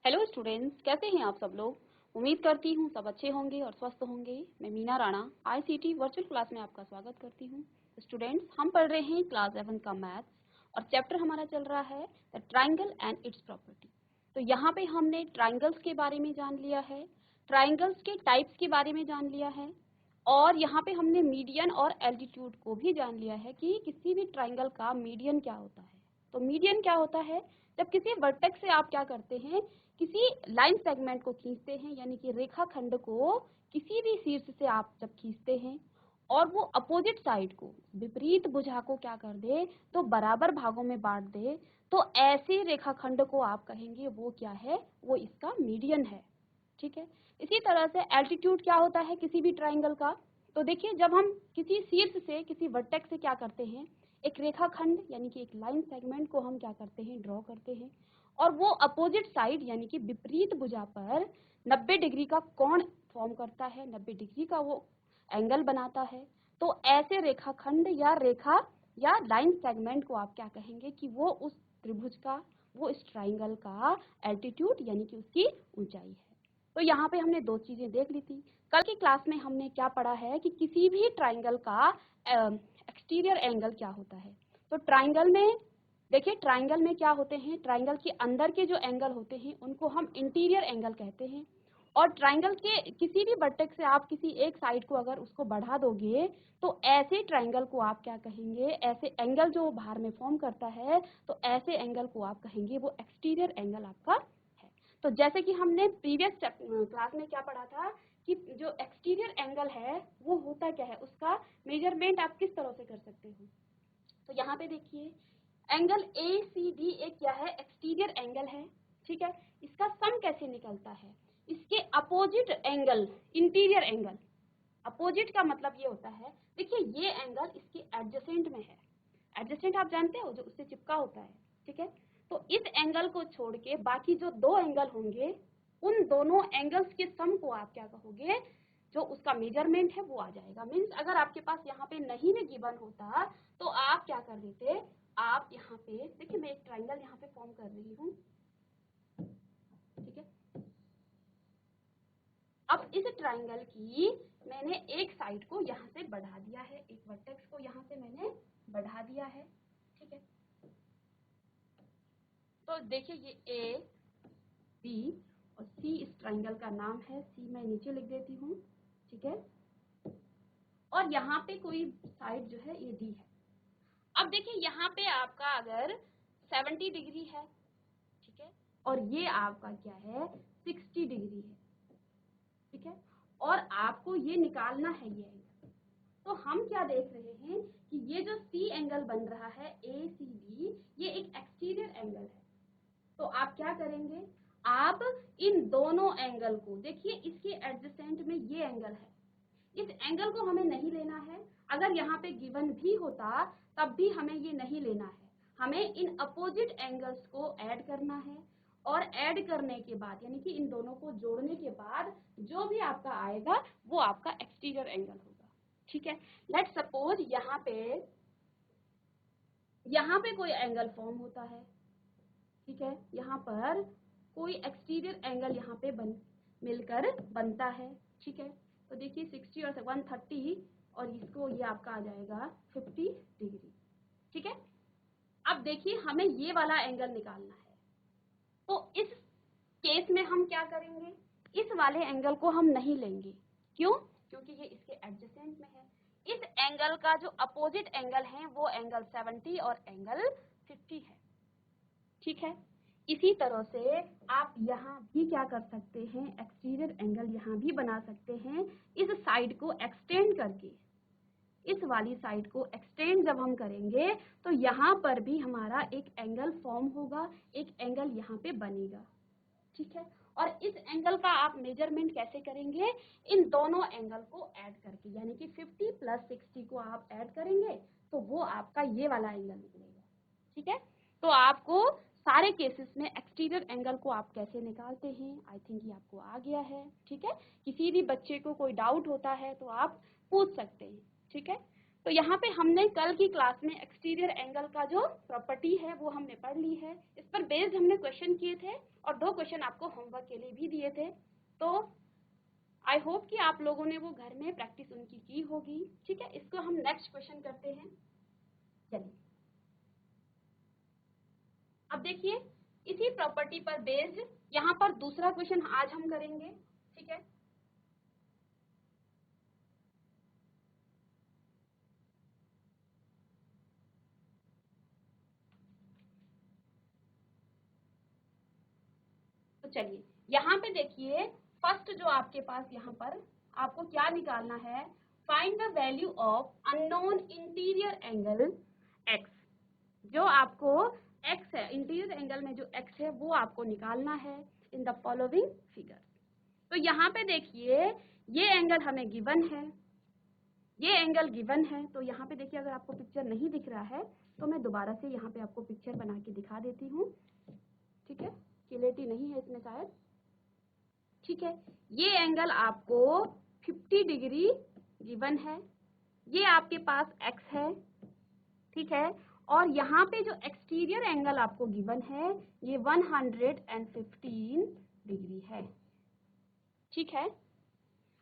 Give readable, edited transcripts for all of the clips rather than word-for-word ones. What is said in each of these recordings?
Hello students, कैसे हैं आप सब लोग। उम्मीद करती हूँ सब अच्छे होंगे और स्वस्थ होंगे। मैं Meena Rana ICT virtual class में आपका स्वागत करती हूँ। स्टूडेंट्स, हम पढ़ रहे हैं क्लास 11 का मैथ्स और चैप्टर हमारा चल रहा है the triangle and it's property. तो यहाँ पे हमने ट्राइंगल्स के बारे में जान लिया है, ट्राइंगल्स के टाइप्स के बारे में जान लिया है और यहाँ पे हमने मीडियन और एल्टीट्यूड को भी जान लिया है कि किसी भी ट्राइंगल का मीडियन क्या होता है। तो मीडियन क्या होता है, जब किसी वर्टेक्स से आप क्या करते हैं, किसी लाइन सेगमेंट को खींचते हैं, यानी कि रेखा खंड को किसी भी शीर्ष से आप जब खींचते हैं और वो अपोजिट साइड को, विपरीत भुजा को क्या कर दे, तो बराबर भागों में बांट दे, तो ऐसे रेखा खंड को आप कहेंगे वो क्या है, वो इसका मीडियन है। ठीक है। इसी तरह से एल्टीट्यूड क्या होता है किसी भी ट्राइंगल का। तो देखिए, जब हम किसी शीर्ष से, किसी वर्टेक्स से क्या करते हैं, एक रेखा खंड यानी कि एक लाइन सेगमेंट को हम क्या करते हैं, ड्रॉ करते हैं और वो अपोजिट साइड यानी कि विपरीत भुजा पर 90 डिग्री का कोण फॉर्म करता है, 90 डिग्री का वो एंगल बनाता है। तो ऐसे रेखाखंड या रेखा या लाइन सेगमेंट को आप क्या कहेंगे कि वो उस त्रिभुज का, वो इस ट्राइंगल का एल्टीट्यूड यानी कि उसकी ऊंचाई है। तो यहाँ पे हमने दो चीजें देख ली थी। कल की क्लास में हमने क्या पढ़ा है कि किसी भी ट्राइंगल का एक्सटीरियर एंगल क्या होता है। तो ट्राइंगल में देखिए, ट्राइंगल में क्या होते हैं, ट्राइंगल के अंदर के जो एंगल होते हैं उनको हम इंटीरियर एंगल कहते हैं। और ट्राइंगल के किसी भी वर्टेक्स से आप किसी एक साइड को अगर उसको बढ़ा दोगे तो ऐसे ट्राइंगल को आप क्या कहेंगे, ऐसे एंगल जो बाहर में फॉर्म करता है, तो ऐसे एंगल को आप कहेंगे वो एक्सटीरियर एंगल आपका है। तो जैसे कि हमने प्रीवियस क्लास में क्या पढ़ा था कि जो एक्सटीरियर एंगल है वो होता क्या है, उसका मेजरमेंट आप किस तरह से कर सकते हो। तो यहाँ पे देखिए, एंगल ए सी डी एक क्या है, एक्सटीरियर एंगल है। ठीक है। इसका सम कैसे निकलता है, इसके opposite angle, interior angle. Opposite का मतलब ये होता है, देखिए ये एंगल इसके एडजेसेंट में है। एडजेसेंट आप जानते हो, जो उससे चिपका होता है। ठीक है। तो इस एंगल को छोड़ के बाकी जो दो एंगल होंगे, उन दोनों एंगल्स के सम को आप क्या कहोगे, जो उसका मेजरमेंट है वो आ जाएगा। मीन्स अगर आपके पास यहाँ पे नहीं भी गिवन होता तो आप क्या कर देते, आप यहाँ पे देखिए, मैं एक ट्राइंगल यहाँ पे फॉर्म कर रही हूँ। ठीक है। अब इस ट्राइंगल की मैंने एक साइड को यहाँ से बढ़ा दिया है, एक वर्टेक्स को यहाँ से मैंने बढ़ा दिया है। ठीक है। तो देखिए, ये ए बी और सी इस ट्राइंगल का नाम है, सी मैं नीचे लिख देती हूँ। ठीक है। और यहाँ पे कोई साइड जो है ये डी है। अब देखिए, यहाँ पे आपका अगर 70 डिग्री है, ठीक है, और ये आपका क्या है, 60 डिग्री है। ठीक है। और आपको ये निकालना है ये एंगल। तो हम क्या देख रहे हैं कि ये जो सी एंगल बन रहा है ए सी डी, ये एक एक्सटीरियर एंगल है। तो आप क्या करेंगे, आप इन दोनों एंगल को देखिए, इसके एडजेसेंट में ये एंगल है, इस एंगल को हमें नहीं लेना है। अगर यहाँ पे गिवन भी होता तब भी हमें ये नहीं लेना है, हमें इन अपोजिट एंगल्स को ऐड करना है। और ऐड करने के बाद यानी कि इन दोनों को जोड़ने के बाद जो भी आपका आएगा वो आपका एक्सटीरियर एंगल होगा। ठीक है। लेट्स सपोज यहाँ पे कोई एंगल फॉर्म होता है। ठीक है। यहाँ पर कोई एक्सटीरियर एंगल यहाँ पे मिलकर बनता है। ठीक है। तो देखिए, 60 और 130 और इसको ये आपका आ जाएगा 50 डिग्री। ठीक है। अब देखिए, हमें ये वाला एंगल निकालना है। तो इस केस में हम क्या करेंगे, इस वाले एंगल को हम नहीं लेंगे। क्यों? क्योंकि ये इसके एडजेसेंट में है। इस एंगल का जो अपोजिट एंगल है वो एंगल 70 और एंगल 50 है। ठीक है। इसी तरह से आप यहाँ भी क्या कर सकते हैं, एक्सटीरियर एंगल यहाँ भी बना सकते हैं। इस साइड को एक्सटेंड करके, इस वाली साइड को एक्सटेंड जब हम करेंगे तो यहाँ पर भी हमारा एक एंगल फॉर्म होगा, एक एंगल यहाँ पे बनेगा। ठीक है। और इस एंगल का आप मेजरमेंट कैसे करेंगे, इन दोनों एंगल को ऐड करके, यानी कि 50 प्लस 60 को आप ऐड करेंगे तो वो आपका ये वाला एंगल निकलेगा। ठीक है। तो आपको सारे केसेस में एक्सटीरियर एंगल को आप कैसे निकालते हैं, आई थिंक ये आपको आ गया है। ठीक है। किसी भी बच्चे को कोई डाउट होता है तो आप पूछ सकते हैं। ठीक है। तो यहाँ पे हमने कल की क्लास में एक्सटीरियर एंगल का जो प्रॉपर्टी है वो हमने पढ़ ली है। इस पर बेस्ड हमने क्वेश्चन किए थे और 2 क्वेश्चन आपको होमवर्क के लिए भी दिए थे। तो आई होप कि आप लोगों ने वो घर में प्रैक्टिस उनकी की होगी। ठीक है, इसको हम नेक्स्ट क्वेश्चन करते हैं। चलिए अब देखिए, इसी प्रॉपर्टी पर बेस्ड यहाँ पर दूसरा क्वेश्चन आज हम करेंगे। ठीक है, तो चलिए यहाँ पे देखिए, फर्स्ट जो आपके पास यहाँ पर आपको क्या निकालना है, find the value of unknown interior angle x. जो आपको एक्स है, इंटीरियर एंगल में जो एक्स है वो आपको निकालना है इन द फॉलोइंग फिगर। तो यहाँ पे देखिए, ये एंगल हमें गिवन है, ये एंगल गिवन है। तो यहाँ पे देखिए, अगर आपको पिक्चर नहीं दिख रहा है तो मैं दोबारा से यहाँ पे आपको पिक्चर बना के दिखा देती हूँ। ठीक है, क्लियरिटी नहीं है इसमें शायद। ठीक है, ये एंगल आपको 50 डिग्री गिवन है, ये आपके पास एक्स है। ठीक है, और यहाँ पे जो एक्सटीरियर एंगल आपको गिवन है ये 115 डिग्री है। ठीक है,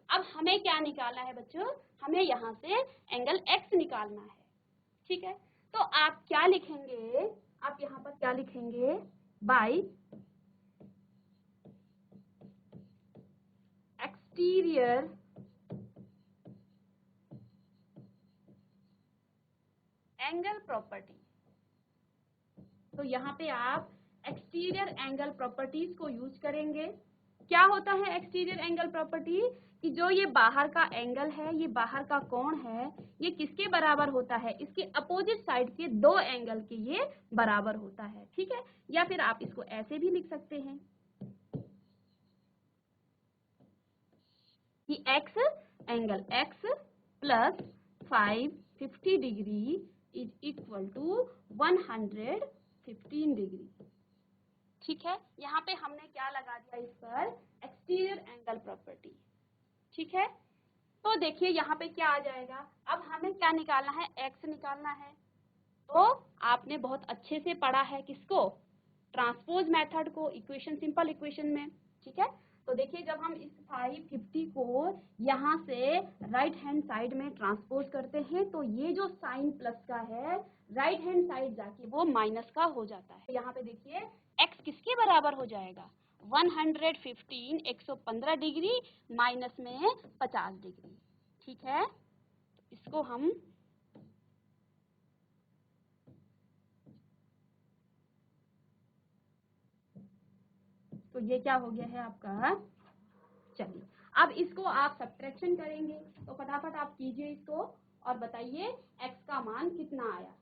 अब हमें क्या निकालना है बच्चों, हमें यहाँ से एंगल एक्स निकालना है। ठीक है, तो आप क्या लिखेंगे, आप यहाँ पर क्या लिखेंगे, बाय एक्सटीरियर एंगल प्रॉपर्टी। तो यहाँ पे आप एक्सटीरियर एंगल प्रॉपर्टीज को यूज करेंगे। क्या होता है एक्सटीरियर एंगल प्रॉपर्टी, कि जो ये बाहर का एंगल है, ये बाहर का कोण है, ये किसके बराबर होता है, इसके अपोजिट साइड के 2 एंगल के ये बराबर होता है। ठीक है, या फिर आप इसको ऐसे भी लिख सकते हैं कि x angle x plus 550 degree is equal to 115 degree. ठीक है, यहाँ पे हमने क्या लगा दिया इस पर, एक्सटीरियर एंगल प्रॉपर्टी। ठीक है, तो देखिए यहाँ पे क्या आ जाएगा, अब हमें क्या निकालना है, एक्स निकालना है। तो आपने बहुत अच्छे से पढ़ा है किसको, ट्रांसपोज मेथड को, इक्वेशन, सिंपल इक्वेशन में। ठीक है, तो देखिए जब हम इस 550 को यहाँ से राइट हैंड साइड में ट्रांसपोज करते हैं तो ये जो साइन प्लस का है राइट हैंड साइड जाके वो माइनस का हो जाता है। यहाँ पे देखिए x किसके बराबर हो जाएगा, 115 115 डिग्री माइनस में 50 डिग्री। ठीक है, इसको हम तो ये क्या हो गया है आपका। चलिए अब इसको आप सब्ट्रैक्शन करेंगे, तो फटाफट आप कीजिए इसको और बताइए x का मान कितना आया।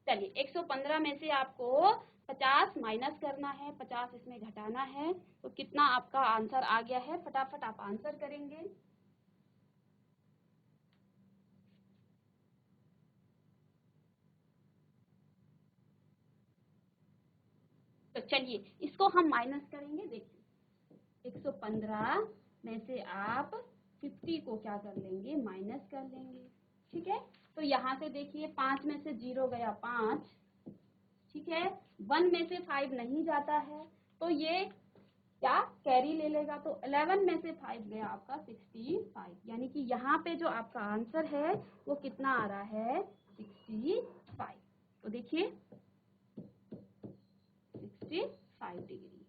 चलिए 115 में से आपको 50 माइनस करना है, 50 इसमें घटाना है, तो कितना आपका आंसर आ गया है, फटाफट आप आंसर करेंगे। तो चलिए इसको हम माइनस करेंगे। देखिए 115 में से आप 50 को क्या कर लेंगे, माइनस कर लेंगे। ठीक है, तो यहाँ से देखिए 5 में से 0 गया 5। ठीक है, 1 में से 5 नहीं जाता है तो ये क्या कैरी ले लेगा, तो 11 में से 5 गया आपका 65, यानी कि यहाँ पे जो आपका आंसर है वो कितना आ रहा है, 65। तो देखिए 65 डिग्री।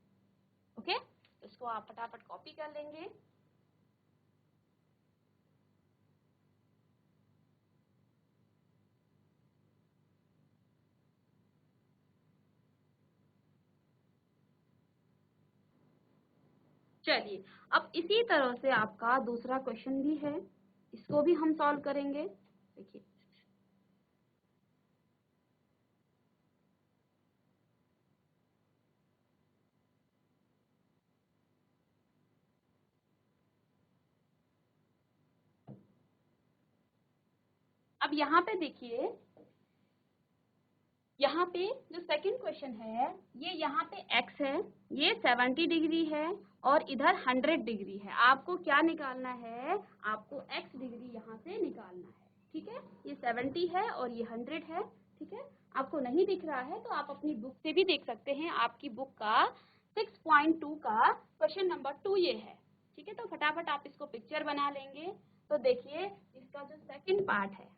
ओके, इसको आप फटाफट कॉपी कर लेंगे। चलिए अब इसी तरह से आपका दूसरा क्वेश्चन भी है, इसको भी हम सॉल्व करेंगे। देखिए अब यहाँ पे देखिए, यहाँ पे जो सेकंड क्वेश्चन है, ये यहाँ पे x है, ये 70 डिग्री है और इधर 100 डिग्री है। आपको क्या निकालना है, आपको x डिग्री यहाँ से निकालना है। ठीक है, ये 70 है और ये 100 है। ठीक है, आपको नहीं दिख रहा है तो आप अपनी बुक से भी देख सकते हैं। आपकी बुक का 6.2 का क्वेश्चन नंबर 2 ये है। ठीक है, तो फटाफट आप इसको पिक्चर बना लेंगे। तो देखिए, इसका जो सेकंड पार्ट है,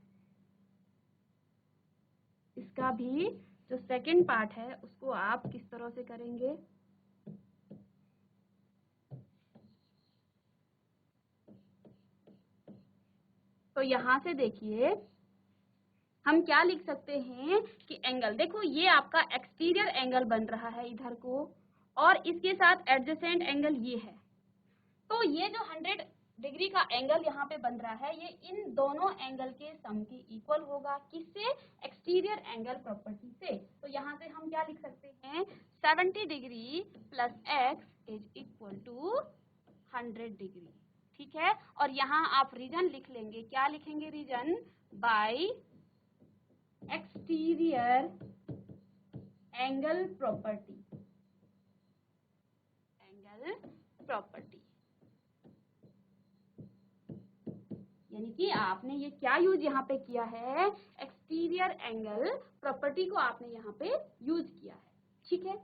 इसका भी जो सेकंड पार्ट है उसको आप किस तरह से करेंगे। तो यहाँ से देखिए हम क्या लिख सकते हैं कि एंगल, देखो ये आपका एक्सटीरियर एंगल बन रहा है इधर को, और इसके साथ एडजेसेंट एंगल ये है। तो ये जो 100 डिग्री का एंगल यहाँ पे बन रहा है, ये इन दोनों एंगल के सम के इक्वल होगा। किससे? एक्सटीरियर एंगल प्रॉपर्टी से। तो यहाँ से हम क्या लिख सकते हैं, 70 degree plus x is equal to 100 degree. ठीक है, और यहाँ आप रीजन लिख लेंगे। क्या लिखेंगे reason? By exterior angle property, angle property. यानी कि आपने ये क्या यूज यहाँ पे किया है, एक्सटीरियर एंगल प्रॉपर्टी को आपने यहाँ पे यूज किया है। ठीक है,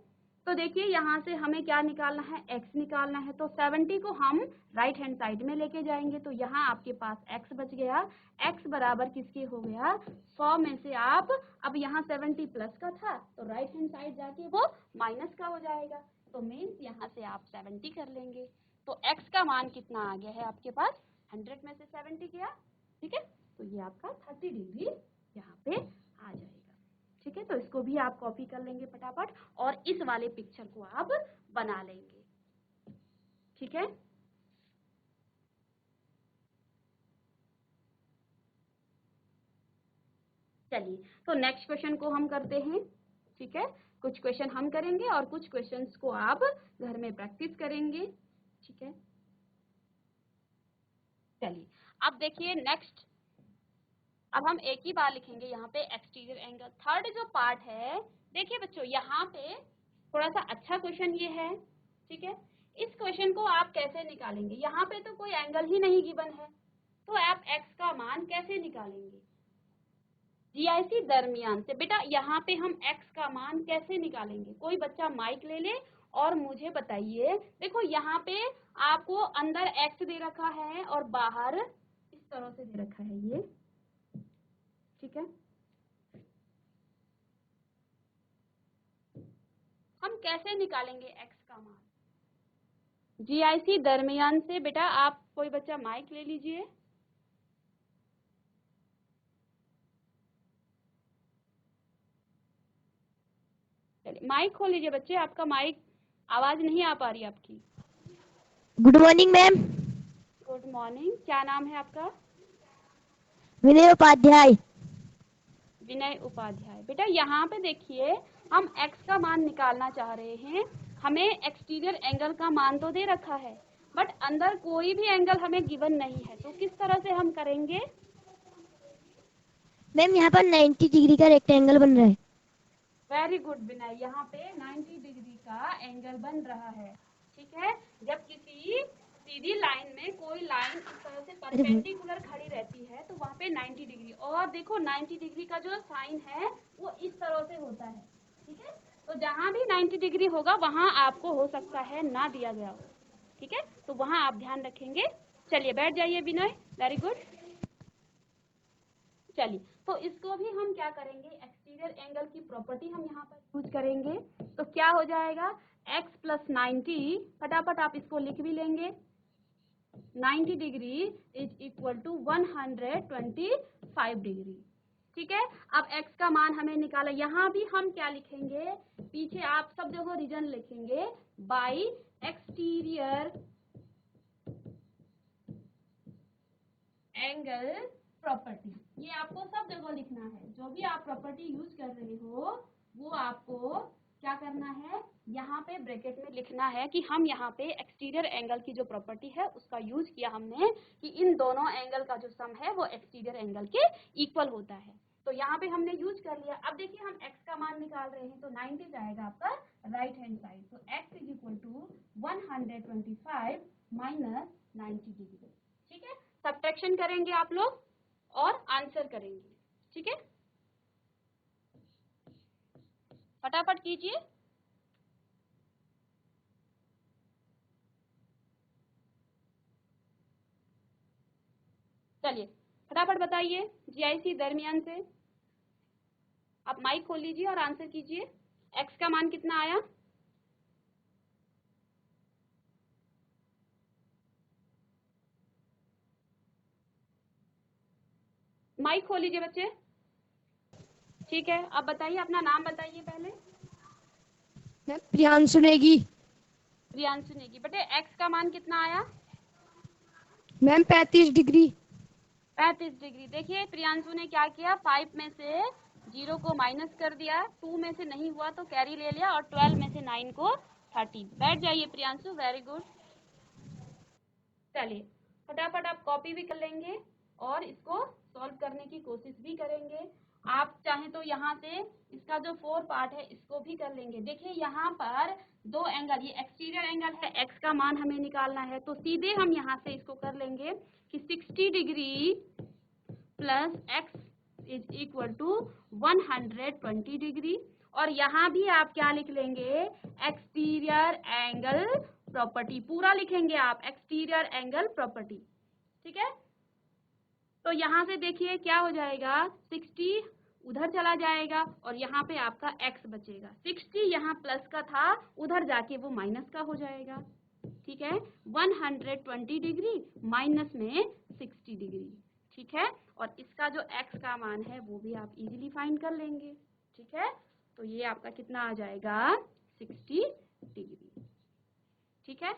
तो देखिए यहाँ से हमें क्या निकालना है, x निकालना है। तो 70 को हम राइट हैंड साइड में लेके जाएंगे, तो यहाँ आपके पास x बच गया। x बराबर किसके हो गया, 100 में से आप, अब यहाँ 70 प्लस का था तो राइट हैंड साइड जाके वो माइनस का हो जाएगा। तो मीन्स यहाँ से आप 70 कर लेंगे। तो x का मान कितना आ गया है आपके पास, 100 में से 70 गया। ठीक है, तो ये आपका 30 डिग्री यहाँ पे आ जाएगा। ठीक है, तो इसको भी आप कॉपी कर लेंगे फटाफट और इस वाले पिक्चर को आप बना लेंगे। ठीक है, चलिए तो नेक्स्ट क्वेश्चन को हम करते हैं। ठीक है, कुछ क्वेश्चन हम करेंगे और कुछ क्वेश्चंस को आप घर में प्रैक्टिस करेंगे। ठीक है, चलिए अब देखिए नेक्स्ट, अब हम एक ही बार लिखेंगे यहाँ पे एक्सटीरियर एंगल। थर्ड जो पार्ट है, देखिए बच्चों यहाँ पे थोड़ा सा अच्छा क्वेश्चन ये है। ठीक है, इस क्वेश्चन को आप कैसे निकालेंगे, यहाँ पे तो कोई एंगल ही नहीं गिवन है, तो आप x का मान कैसे निकालेंगे? जीआईसी दरमियान से। बेटा यहाँ पे हम x का मान कैसे निकालेंगे? कोई बच्चा माइक ले ले और मुझे बताइए। देखो यहाँ पे आपको अंदर x दे रखा है और बाहर इस तरह से दे रखा है ये। ठीक है, हम कैसे निकालेंगे x का मान? जीआईसी दरमियान से। बेटा आप कोई बच्चा माइक ले लीजिए। चलिए माइक खोल लीजिए बच्चे, आपका माइक आवाज नहीं आ पा रही आपकी। Good morning ma'am. Good morning, क्या नाम है आपका? विनय उपाध्याय। विनय उपाध्याय। बेटा यहाँ पे देखिए हम x का मान निकालना चाह रहे हैं। हमें एक्सटीरियर एंगल का मान तो दे रखा है, बट अंदर कोई भी एंगल हमें गिवन नहीं है, तो किस तरह से हम करेंगे? मैम यहाँ पर 90 डिग्री का रेक्टेंगल बन रहा है। वेरी गुड विनय, यहाँ पे 90 डिग्री का एंगल बन रहा है। ठीक है, जब किसी सीधी लाइन में कोई लाइन इस तरह से परपेंडिकुलर खड़ी रहती है तो वहाँ पे 90 डिग्री, और देखो 90 डिग्री का जो साइन है वो इस तरह से होता है। ठीक है, तो जहाँ भी 90 डिग्री होगा वहाँ आपको हो सकता है ना दिया गया हो। ठीक है, तो वहाँ आप ध्यान रखेंगे। चलिए बैठ जाइए विनय, वेरी गुड। चलिए तो इसको भी हम क्या करेंगे, एक्सटीरियर एंगल की प्रॉपर्टी हम यहाँ पर यूज करेंगे। तो क्या हो जाएगा, x प्लस 90, फटाफट आप इसको लिख भी लेंगे। 90 degree is equal to 125 degree. ठीक है, अब x का मान हमें निकाला। यहाँ भी हम क्या लिखेंगे, पीछे आप सब जगह रीजन लिखेंगे, बाय एक्सटीरियर एंगल प्रॉपर्टी। ये आपको सब जगह लिखना है, जो भी आप प्रॉपर्टी यूज कर रहे हो वो आपको क्या करना है, यहाँ पे ब्रैकेट में लिखना है कि हम यहाँ पे एक्सटीरियर एंगल की जो प्रॉपर्टी है उसका यूज किया हमने, कि इन दोनों एंगल का जो सम है वो एक्सटीरियर एंगल के इक्वल होता है। तो यहाँ पे हमने यूज कर लिया। अब देखिए हम x का मान निकाल रहे हैं, तो 90 जाएगा आपका राइट हैंड साइड। तो x is equal to 125 minus 90 degree. ठीक है, सब्ट्रैक्शन करेंगे आप लोग और आंसर करेंगे, ठीक है। फटाफट कीजिए। चलिए फटाफट बताइए जीआईसी दरमियान से। आप माइक खोल लीजिए और आंसर कीजिए। एक्स का मान कितना आया? माइक खोल लीजिए बच्चे। ठीक है, आप बताइए, अपना नाम बताइए पहले। मैम प्रियांशु नेगी। प्रियांशु नेगी। बेटे एक्स का मान कितना आया? Ma'am 35 degree. 35 डिग्री। देखिए प्रियांशु ने क्या किया, 5 में से 0 को माइनस कर दिया, 2 में से नहीं हुआ तो कैरी ले लिया, और 12 में से 9 को 13। बैठ जाइए प्रियांशु, वेरी गुड। चलिए फटाफट आप कॉपी भी कर लेंगे और इसको सॉल्व करने की कोशिश भी करेंगे। आप चाहें तो यहाँ से इसका जो 4 पार्ट है इसको भी कर लेंगे। देखिए यहाँ पर दो एंगल, ये एक्सटीरियर एंगल है, एक्स का मान हमें निकालना है, तो सीधे हम यहाँ से इसको कर लेंगे कि 60 degree plus x is equal to 120 degree. और यहाँ भी आप क्या लिख लेंगे, एक्सटीरियर एंगल प्रॉपर्टी, पूरा लिखेंगे आप, एक्सटीरियर एंगल प्रॉपर्टी, ठीक है। तो यहाँ से देखिए क्या हो जाएगा, 60 उधर चला जाएगा और यहाँ पे आपका x बचेगा। 60 यहाँ प्लस का था, उधर जाके वो माइनस का हो जाएगा, ठीक है। 120 डिग्री माइनस में 60 डिग्री, ठीक है। और इसका जो x का मान है वो भी आप इजीली फाइंड कर लेंगे, ठीक है। तो ये आपका कितना आ जाएगा, 60 डिग्री, ठीक है।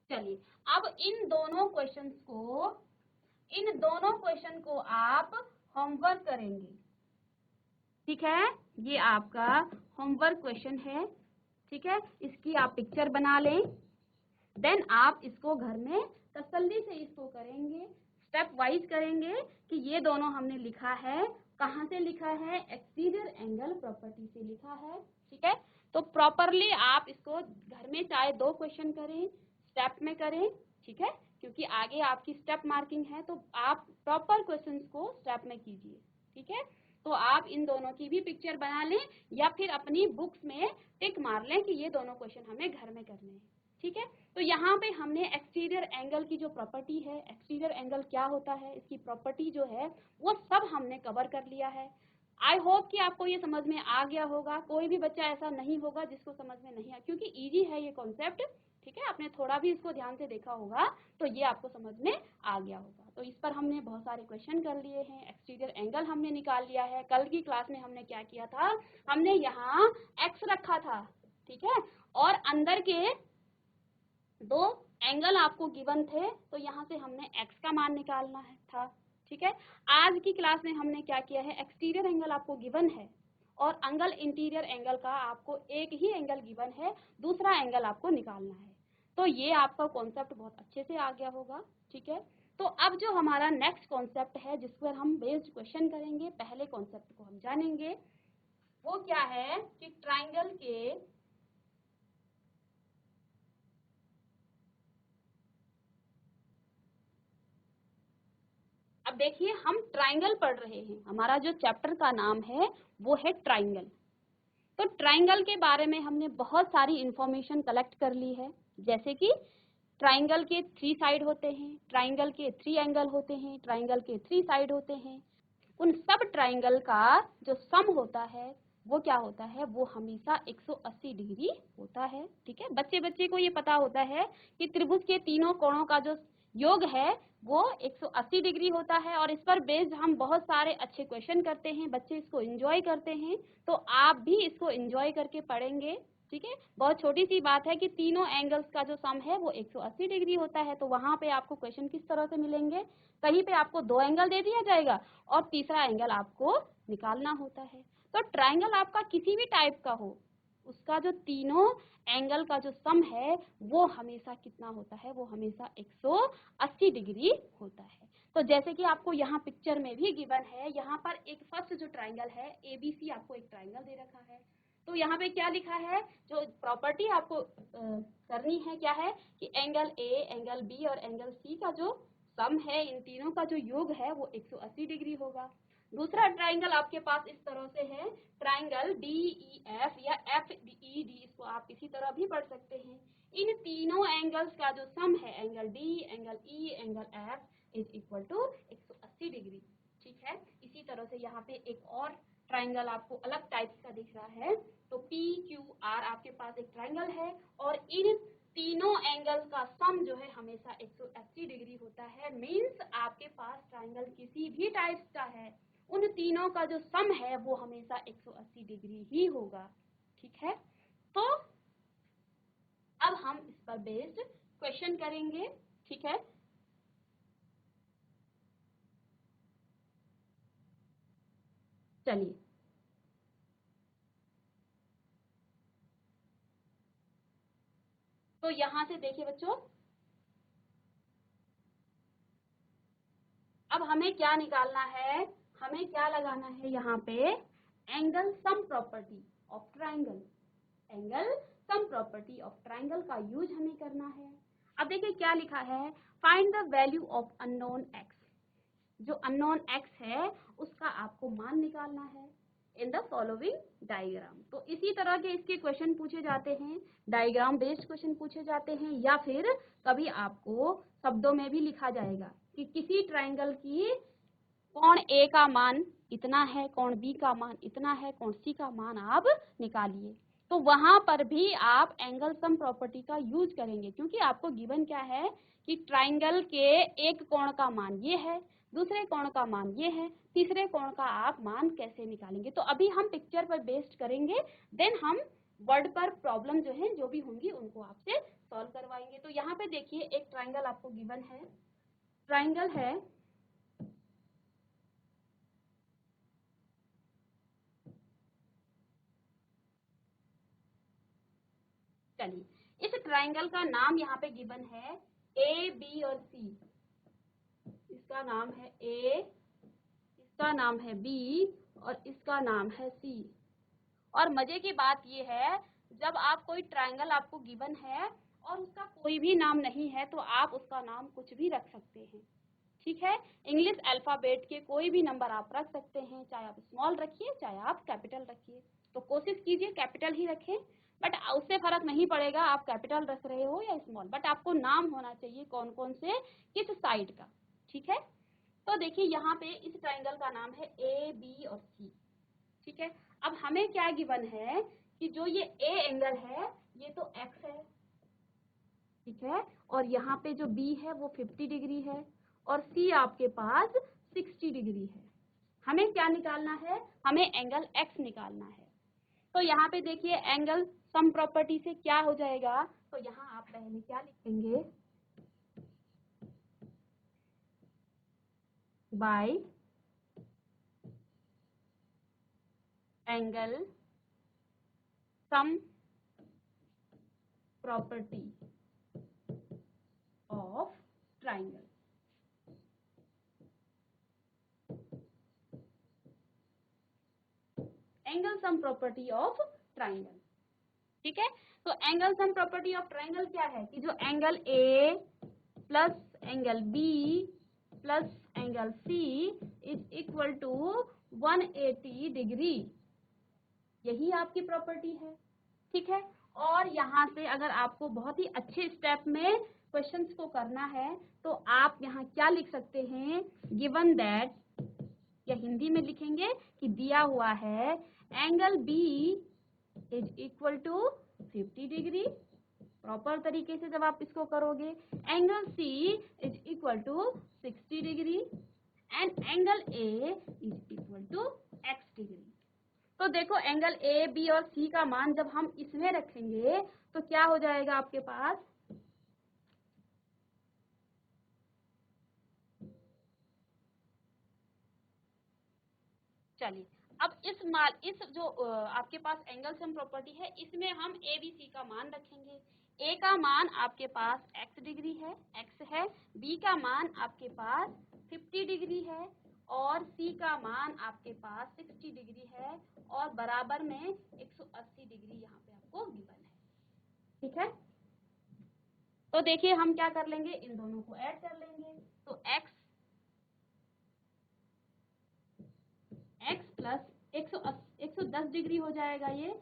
चलिए अब इन दोनों क्वेश्चन को आप होमवर्क करेंगे, ठीक है। ये आपका होमवर्क क्वेश्चन है, ठीक है। इसकी आप पिक्चर बना लें, देन आप इसको घर में तसल्ली से इसको करेंगे, स्टेप वाइज करेंगे कि ये दोनों हमने लिखा है, कहाँ से लिखा है, एक्सटीरियर एंगल प्रॉपर्टी से लिखा है, ठीक है। तो प्रॉपरली आप इसको घर में चाहे 2 क्वेश्चन करें, स्टेप में करें, ठीक है, क्योंकि आगे आपकी स्टेप मार्किंग है, तो आप प्रॉपर क्वेश्चंस को स्टेप में कीजिए, ठीक है। तो आप इन दोनों की भी पिक्चर बना लें या फिर अपनी बुक्स में टिक मार लें कि ये दोनों क्वेश्चन हमें घर में करने हैं, ठीक है। तो यहाँ पे हमने एक्सटीरियर एंगल की जो प्रॉपर्टी है, एक्सटीरियर एंगल क्या होता है, इसकी प्रॉपर्टी जो है वो सब हमने कवर कर लिया है। आई होप कि आपको ये समझ में आ गया होगा। कोई भी बच्चा ऐसा नहीं होगा जिसको समझ में नहीं आया, क्योंकि इजी है ये कॉन्सेप्ट, ठीक है। आपने थोड़ा भी इसको ध्यान से देखा होगा तो ये आपको समझ में आ गया होगा। तो इस पर हमने बहुत सारे क्वेश्चन कर लिए हैं, एक्सटीरियर एंगल हमने निकाल लिया है। कल की क्लास में हमने क्या किया था, हमने यहाँ एक्स रखा था, ठीक है, और अंदर के 2 एंगल आपको गिवन थे, तो यहाँ से हमने एक्स का मान निकालना है था, ठीक है। आज की क्लास में हमने क्या किया है, एक्सटीरियर एंगल आपको गिवन है और एंगल इंटीरियर एंगल का आपको एक ही एंगल गिवन है, दूसरा एंगल आपको निकालना है। तो ये आपका कॉन्सेप्ट बहुत अच्छे से आ गया होगा, ठीक है। तो अब जो हमारा नेक्स्ट कॉन्सेप्ट है जिस पर हम बेस्ड क्वेश्चन करेंगे, पहले कॉन्सेप्ट को हम जानेंगे, वो क्या है कि ट्राइंगल के अब देखिए हम ट्राइंगल पढ़ रहे हैं, हमारा जो चैप्टर का नाम है वो है ट्राइंगल। तो ट्राइंगल के बारे में हमने बहुत सारी इंफॉर्मेशन कलेक्ट कर ली है, जैसे कि ट्राइंगल के 3 साइड होते हैं, ट्राइंगल के 3 एंगल होते हैं, ट्राइंगल के 3 साइड होते हैं। उन सब ट्राइंगल का जो सम होता है वो क्या होता है, वो हमेशा 180 डिग्री होता है, ठीक है। बच्चे बच्चे को ये पता होता है कि त्रिभुज के तीनों कोणों का जो योग है वो 180 डिग्री होता है, और इस पर बेस्ड हम बहुत सारे अच्छे क्वेश्चन करते हैं, बच्चे इसको एंजॉय करते हैं। तो आप भी इसको एंजॉय करके पढ़ेंगे, ठीक है। बहुत छोटी सी बात है कि तीनों एंगल्स का जो सम है वो 180 डिग्री होता है। तो वहां पे आपको क्वेश्चन किस तरह से मिलेंगे, कहीं पे आपको 2 एंगल दे दिया जाएगा और तीसरा एंगल आपको निकालना होता है। तो ट्राइंगल आपका किसी भी टाइप का हो, उसका जो तीनों एंगल का जो सम है वो हमेशा कितना होता है, वो हमेशा 180 डिग्री होता है। तो जैसे कि आपको यहाँ पिक्चर में भी गिवन है, यहाँ पर एक फर्स्ट जो ट्राइंगल है ABC, आपको एक ट्राइंगल दे रखा है। तो यहाँ पे क्या लिखा है, जो प्रॉपर्टी आपको करनी है क्या है कि एंगल A, एंगल B और एंगल C का जो सम है, इन तीनों का जो योग है वो 180 डिग्री होगा। दूसरा ट्राइंगल आपके पास इस तरह से है, ट्राइंगल DEF या FED, इसको आप इसी तरह भी पढ़ सकते हैं। इन तीनों एंगल्स का जो सम है, angle D, angle E, angle F is equal to 180 degree. ठीक है, इसी तरह से यहाँ पे एक और ट्राइंगल आपको अलग टाइप का दिख रहा है, तो PQR आपके पास एक ट्राइंगल है और इन तीनों एंगल का सम जो है हमेशा 180 डिग्री होता है। मीन्स आपके पास ट्राइंगल किसी भी टाइप का है, उन तीनों का जो सम है वो हमेशा 180 डिग्री ही होगा। ठीक है, तो अब हम इस पर बेस्ड क्वेश्चन करेंगे। ठीक है, चलिए तो यहां से देखिए बच्चों, अब हमें क्या निकालना है, हमें क्या लगाना है यहाँ पे, angle sum property of triangle. Angle sum property of triangle का यूज हमें करना है। अब देखिए क्या लिखा है, find the value of unknown x. जो अननोन एक्स है उसका आपको मान निकालना है इन द फॉलोइंग डायग्राम। तो इसी तरह के इसके क्वेश्चन पूछे जाते हैं, डायग्राम बेस्ड क्वेश्चन पूछे जाते हैं, या फिर कभी आपको शब्दों में भी लिखा जाएगा कि किसी ट्राइंगल की कोण ए का मान इतना है, कोण बी का मान इतना है, कोण सी का मान आप निकालिए। तो वहां पर भी आप एंगल सम प्रॉपर्टी का यूज करेंगे, क्योंकि आपको गिवन क्या है कि ट्राइंगल के एक कोण का मान ये है, दूसरे कोण का मान ये है, तीसरे कोण का आप मान कैसे निकालेंगे। तो अभी हम पिक्चर पर बेस्ड करेंगे, देन हम वर्ड पर प्रॉब्लम जो है जो भी होंगी उनको आपसे सॉल्व करवाएंगे। तो यहाँ पे देखिए एक ट्राइंगल आपको गिवन है, ट्राइंगल है चलिए इस ट्राइंगल का नाम यहाँ पे गिवन है ए, बी और सी। इसका नाम है ए, इसका नाम है बी और इसका नाम है सी। और मजे की बात ये है, जब आप कोई ट्राइंगल आपको गिवन है और उसका कोई भी नाम नहीं है तो आप उसका नाम कुछ भी रख सकते हैं। ठीक है, इंग्लिश अल्फाबेट के कोई भी नंबर आप रख सकते हैं, चाहे आप स्मॉल रखिए चाहे आप कैपिटल रखिए। तो कोशिश कीजिए कैपिटल ही रखें, बट उससे फर्क नहीं पड़ेगा आप कैपिटल रख रहे हो या स्मॉल, बट आपको नाम होना चाहिए कौन कौन से किस साइड का। ठीक है, तो देखिए यहाँ पे इस ट्राइंगल का नाम है ए, बी और सी। ठीक है, अब हमें क्या गिवन है कि जो ये ए एंगल है ये तो एक्स है, ठीक है, और यहाँ पे जो बी है वो 50 डिग्री है और सी आपके पास 60 डिग्री है। हमें क्या निकालना है, हमें एंगल एक्स निकालना है। तो यहाँ पे देखिए एंगल सम प्रॉपर्टी से क्या हो जाएगा, तो यहाँ आप पहले क्या लिखेंगे, by angle sum property of triangle. Angle sum property of triangle. ठीक है, तो angle sum property of triangle क्या है कि जो angle A plus angle B plus angle C is equal to 180 degree, यही आपकी प्रॉपर्टी है। ठीक है, और यहाँ से अगर आपको बहुत ही अच्छे स्टेप में क्वेश्चंस को करना है तो आप यहाँ क्या लिख सकते हैं, गिवन दैट, या हिंदी में लिखेंगे कि दिया हुआ है angle B is equal to 50 degree. Proper तरीके से जब आप इसको करोगे, angle C is equal to 60 degree and angle A is equal to x degree. तो देखो एंगल ए, बी और सी का मान जब हम इसमें रखेंगे तो क्या हो जाएगा आपके पास, चलिए अब इस जो आपके पास एंगल सम प्रॉपर्टी है इसमें हम ए, बी, सी का मान रखेंगे। ए का मान आपके पास एक्स डिग्री है, एक्स है, बी का मान आपके पास 50 डिग्री है और सी का मान आपके पास 60 डिग्री है और बराबर में 180 डिग्री यहाँ पे आपको गिवन है। ठीक है, तो देखिए हम क्या कर लेंगे, इन दोनों को ऐड कर लेंगे। तो x प्लस 110 डिग्री हो जाएगा ये,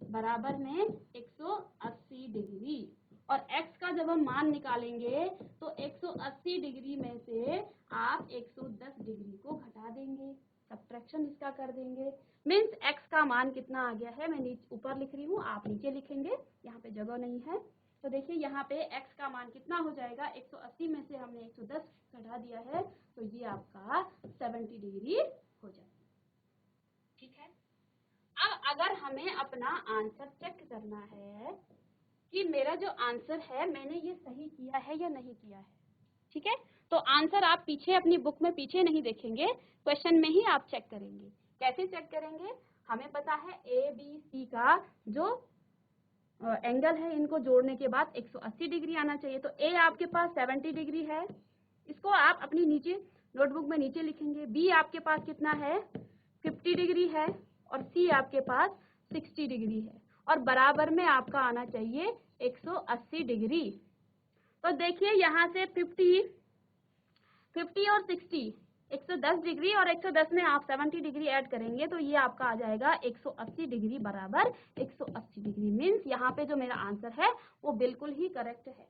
बराबर में 180 डिग्री। और x का जब हम मान निकालेंगे तो 180 डिग्री में से आप 110 डिग्री को घटा देंगे, सब्ट्रैक्शन इसका कर देंगे। मीन्स x का मान कितना आ गया है, मैं नीचे ऊपर लिख रही हूँ, आप नीचे लिखेंगे, यहाँ पे जगह नहीं है। तो देखिए यहाँ पे x का मान कितना हो जाएगा, 180 में से हमने 110 घटा दिया है, तो ये आपका 70 डिग्री हो जाएगा। ठीक है, अब अगर हमें अपना आंसर चेक करना है कि मेरा जो आंसर है मैंने ये सही किया है या नहीं किया है। ठीक है, तो आंसर आप पीछे अपनी बुक में पीछे नहीं देखेंगे, क्वेश्चन में ही आप चेक करेंगे। कैसे चेक करेंगे, हमें पता है ए बी सी का जो एंगल है, इनको जोड़ने के बाद 180 डिग्री आना चाहिए। तो ए आपके पास 70 डिग्री है, इसको आप अपनी नीचे नोटबुक में नीचे लिखेंगे। बी आपके पास कितना है, 50 डिग्री है, और सी आपके पास 60 डिग्री है, और बराबर में आपका आना चाहिए 180 डिग्री। तो देखिए यहाँ से 50 और 60, 110 डिग्री, और 110 में आप 70 डिग्री ऐड करेंगे तो ये आपका आ जाएगा 180 डिग्री बराबर 180 डिग्री। मीन्स यहाँ पे जो मेरा आंसर है वो बिल्कुल ही करेक्ट है।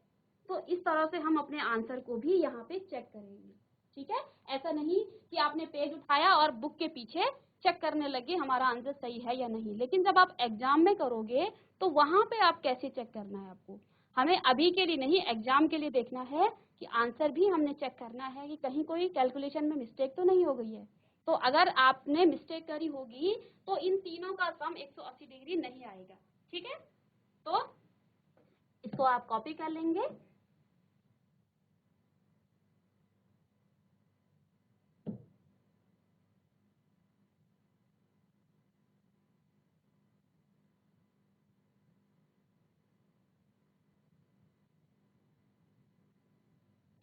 तो इस तरह से हम अपने आंसर को भी यहाँ पे चेक करेंगे। ठीक है, ऐसा नहीं कि आपने पेज उठाया और बुक के पीछे चेक करने लगे हमारा आंसर सही है या नहीं। लेकिन जब आप एग्जाम में करोगे तो वहां पे आप कैसे चेक करना है आपको, हमें अभी के लिए नहीं, एग्जाम के लिए देखना है कि आंसर भी हमने चेक करना है कि कहीं कोई कैलकुलेशन में मिस्टेक तो नहीं हो गई है। तो अगर आपने मिस्टेक करी होगी तो इन तीनों का सम 180 डिग्री नहीं आएगा। ठीक है, तो इसको आप कॉपी कर लेंगे।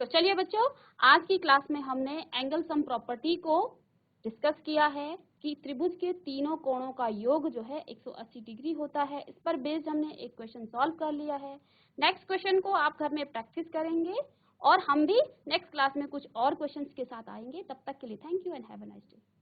तो चलिए बच्चों, आज की क्लास में हमने एंगल सम प्रॉपर्टी को डिस्कस किया है कि त्रिभुज के तीनों कोणों का योग जो है 180 डिग्री होता है। इस पर बेस्ड हमने एक क्वेश्चन सॉल्व कर लिया है। नेक्स्ट क्वेश्चन को आप घर में प्रैक्टिस करेंगे और हम भी नेक्स्ट क्लास में कुछ और क्वेश्चंस के साथ आएंगे। तब तक के लिए thank you and have a nice day.